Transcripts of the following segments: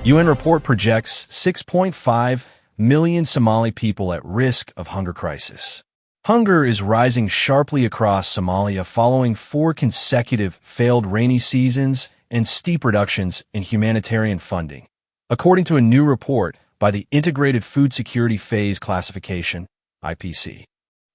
UN report projects 6.5 million Somali people at risk of hunger crisis. Hunger is rising sharply across Somalia following 4 consecutive failed rainy seasons and steep reductions in humanitarian funding, according to a new report by the Integrated Food Security Phase Classification, IPC.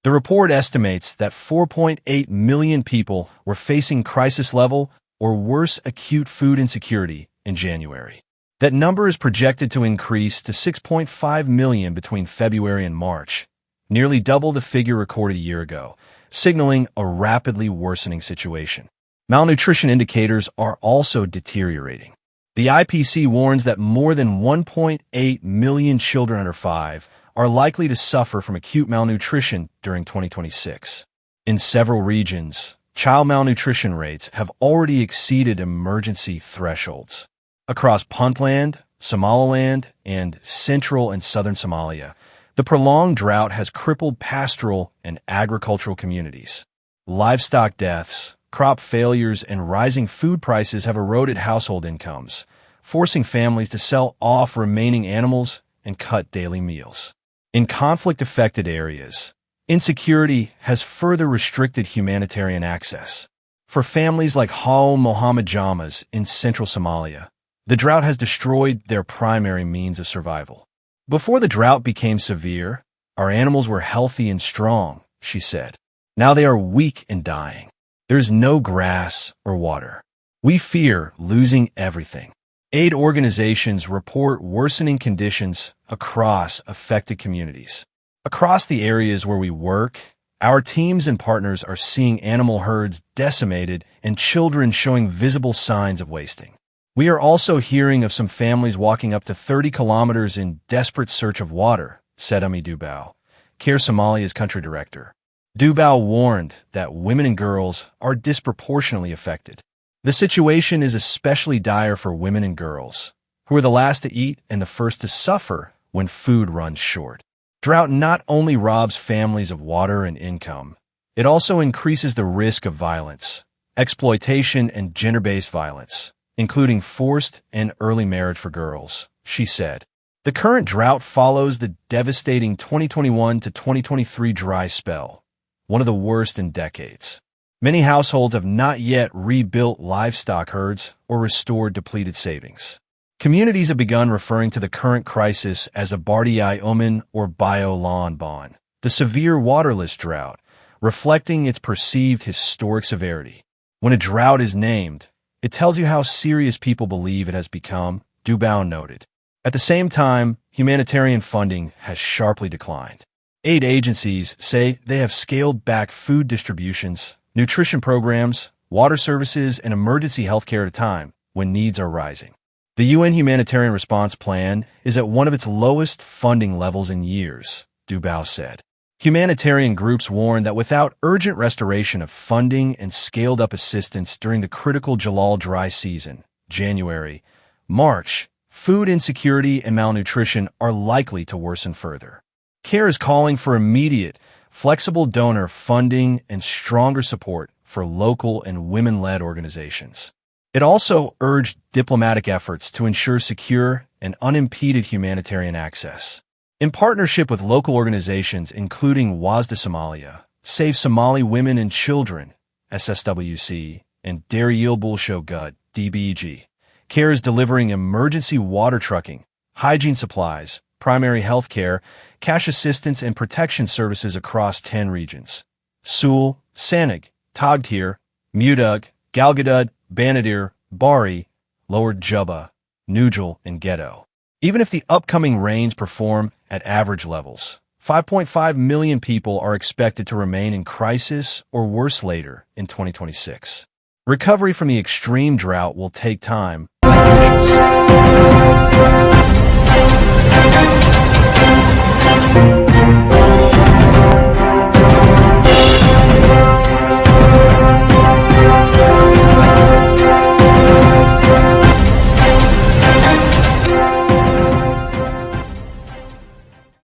The report estimates that 4.8 million people were facing crisis-level or worse acute food insecurity in January. That number is projected to increase to 6.5 million between February and March, nearly double the figure recorded a year ago, signaling a rapidly worsening situation. Malnutrition indicators are also deteriorating. The IPC warns that more than 1.8 million children under 5 are likely to suffer from acute malnutrition during 2026. In several regions, child malnutrition rates have already exceeded emergency thresholds. Across Puntland, Somaliland, and central and southern Somalia, the prolonged drought has crippled pastoral and agricultural communities. Livestock deaths, crop failures, and rising food prices have eroded household incomes, forcing families to sell off remaining animals and cut daily meals. In conflict-affected areas, insecurity has further restricted humanitarian access. For families like Hal Mohammed Jamas in central Somalia, the drought has destroyed their primary means of survival. Before the drought became severe, our animals were healthy and strong, she said. Now they are weak and dying. There is no grass or water. We fear losing everything. Aid organizations report worsening conditions across affected communities. Across the areas where we work, our teams and partners are seeing animal herds decimated and children showing visible signs of wasting. We are also hearing of some families walking up to 30 kilometers in desperate search of water, said Ami Dubao, Care Somalia's country director. Dubao warned that women and girls are disproportionately affected. The situation is especially dire for women and girls, who are the last to eat and the first to suffer when food runs short. Drought not only robs families of water and income, it also increases the risk of violence, exploitation, and gender-based violence, including forced and early marriage for girls, she said. The current drought follows the devastating 2021 to 2023 dry spell, one of the worst in decades. Many households have not yet rebuilt livestock herds or restored depleted savings. Communities have begun referring to the current crisis as a Bardiai Omen or Bio Lawn Bon, the severe waterless drought, reflecting its perceived historic severity. When a drought is named, it tells you how serious people believe it has become, Dubao noted. At the same time, humanitarian funding has sharply declined. Aid agencies say they have scaled back food distributions, nutrition programs, water services, and emergency healthcare at a time when needs are rising. The UN Humanitarian Response Plan is at one of its lowest funding levels in years, Dubao said. Humanitarian groups warn that without urgent restoration of funding and scaled-up assistance during the critical Jalal dry season, January, March, food insecurity and malnutrition are likely to worsen further. CARE is calling for immediate, flexible donor funding and stronger support for local and women-led organizations. It also urged diplomatic efforts to ensure secure and unimpeded humanitarian access. In partnership with local organizations including WASDA Somalia, Save Somali Women and Children, SSWC, and Daryeel Bulsho Gud, DBG, CARE is delivering emergency water trucking, hygiene supplies, primary health care, cash assistance, and protection services across 10 regions: Sul, Sanig, Togdheer, Mudug, Galgadud, Banadir, Bari, Lower Juba, Nujal, and Ghetto. Even if the upcoming rains perform at average levels, 5.5 million people are expected to remain in crisis or worse later in 2026. Recovery from the extreme drought will take time, officials say.